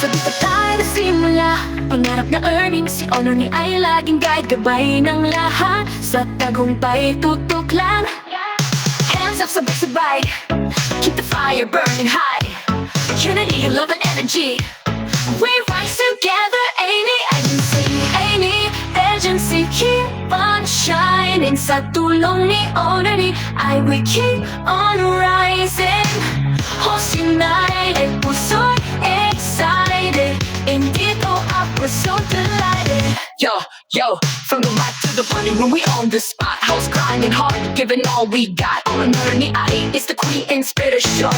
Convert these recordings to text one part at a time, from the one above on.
Sa dito tayo nasimula, pangarap na earning, si Honor ni ay laging guide, gabay ng lahat, sa tagumpay tutok lang. Hands up, sabay-sabay, keep the fire burning high, unity, love and energy, we rise together. Any agency, any agency, keep on shining. Sa tulong ni Honor ni ay we keep on rising. Host united, puso'y excited, and dito up, we're so delighted. Yo, yo, from the mic to the money, when we on the spot, house grinding hard, giving all we got. Honor ni ay is the queen inspiration,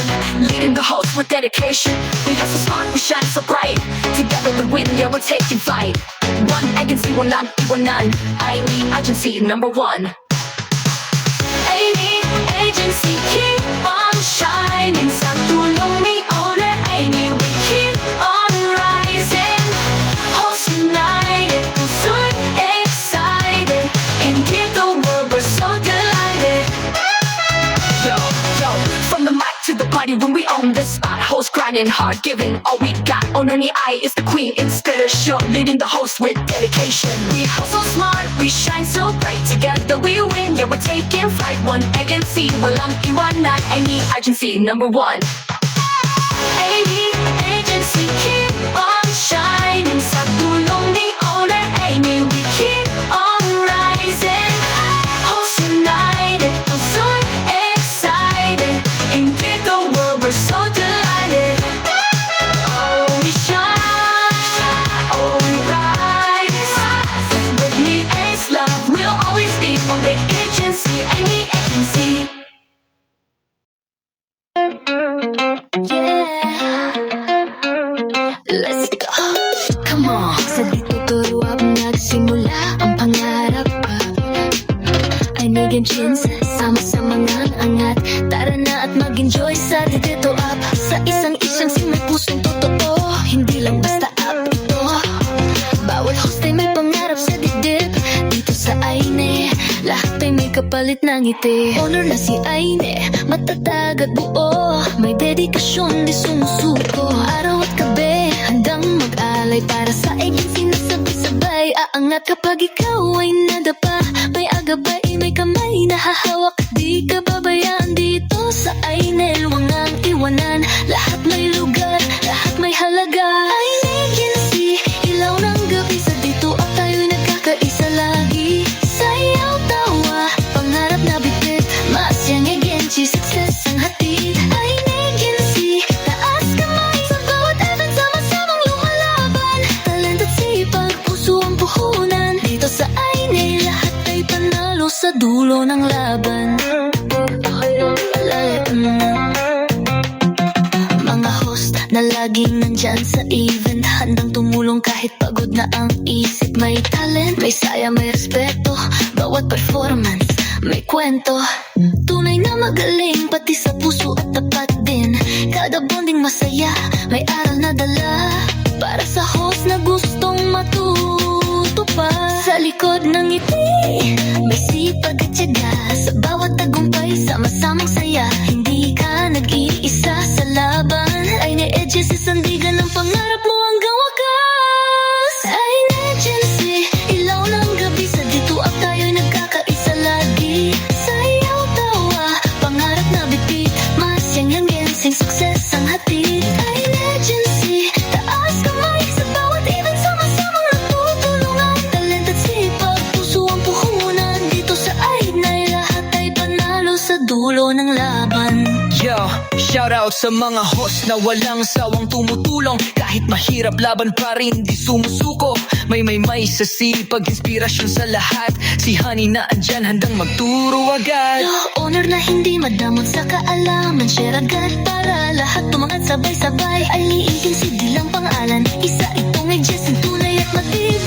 leading the host with dedication. We hustle smart, we shine so bright, together we win, yeah, we're taking flight. One agency, walang iwanan, ay we agency number one. Any agency, keep on shining. Sa tulong ni Honor, any we keep on rising. Host united, puso'y excited, and give the world we're so delighted. Yo, yo, from the mic to the party, when we own the spot, host grinding hard, giving all we got. Honor ni ay is the queen inspiration, leading the host with dedication. We hustle smart, we shine so bright, together we win, yeah, we're taking flight. One agency, walang iwanan, any agency number one. Any agency, keep on shining. Sa tulong ni Honor, any we keep on rising. Host united, puso'y excited, and give the world we're so delighted. Oh, we shine, oh, we rise. With me is love, we'll always be on the agency, any agency. Let's go. Come on. Sa dito turuap nagsimula ang pangarap pa ay naging chins, sama-sama ngang angat. Tara na at mag-enjoy sa dito up. Sa isang si may pusong totoo, hindi lang basta up ito. Bawal host ay may pangarap sa dibdib. Dito sa Aine, lahat ay may kapalit ng ngiti. Honor na si Aine, matatag at buo, may dedikasyon di sumusuko. Araw at gabi, handang mag-alay para sa agency na sabay-sabay aangat. Kapag ikaw ay nadapa, may agabay, may kamay na hahawak. Di ka babayaan dito sa Aine, wangang iwanan. Lahat may lugar, lahat may halaga. Aine Agency, ilaw ng gabi. Sa dito at tayo'y nagkakaisa lagi. Sayaw, tawa, pangarap na bitbit, masyang agency, success ang hatid. Aine Agency, taas kamay sa bawat event, sama-samang lumalaban. Talent at sipag, puso ang puhunan. Dito sa Aine, lahat ay panalo sa dulo ng laban. Mga host na laging nandyan sa event, handang tumulong kahit pagod na ang isip. May talent, may saya, may respeto, bawat performance may kwento. Tunay na magaling, pati sa puso at tapat din. Kada bonding masaya, may aral na dala, para sa host na gustong matuto pa. Sa likod ng ngiti, may sipag at tiyaga, sa bawat tagumpay, sama-samang saya. Hindi ka nag-iisa sa laban, Aine Agency, sandigan ng pangarap mo hanggang wakas. Aine Agency, ilaw ng gabi. Sa dito up tayo'y nagkakaisa lagi. Sayaw, tawa, pangarap na bitbit, masyang agency, success ang hatid. Aine Agency, taas kamay sa bawat event, sama-samang nagtutulungan. Talent at sipag, puso ang puhunan. Dito sa Aine, lahat ay panalo sa dulo ng laban. Yo, shout out sa mga host na walang sawang tumutulong. Kahit mahirap laban pa rin di sumusuko. May sa sipag, inspirasyon sa lahat. Si Honey na andyan handang magturo agad. Honor na hindi madamot sa kaalaman, share agad para lahat tumangat sabay-sabay. Aine Agency, di lang pangalan, isa itong agency, tunay at matibay.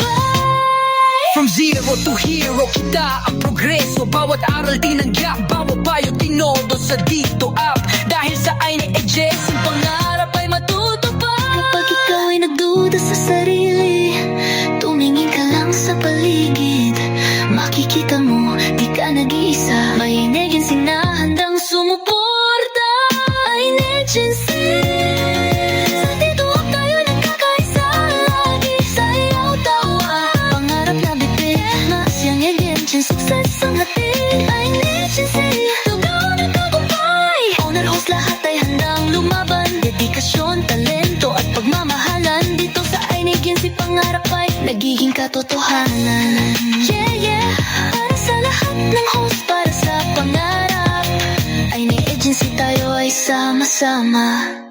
From zero to hero, kita ang progreso. Bawat aral tinanggap, bawat payo tinodo sa dito up. Dahil sa Aine Agency, pangarap ay matutupad. Kapag ikaw ay nagduda sa sarili, tumingin ka lang sa paligid, makikita mo di ka nag-iisa. May agency na handang sumuporta. Aine Agency, sa dito tayo nagkakaisa. Success ang hatid ay Agency. Tugaw na tagumpay. Owner host lahat ay handang lumaban. Dedikasyon, talento at pagmamahalan. Dito sa Agency pangarap ay nagiging katotohanan. Yeah, yeah. Para sa lahat ng host, para sa pangarap. Agency tayo ay sama-sama.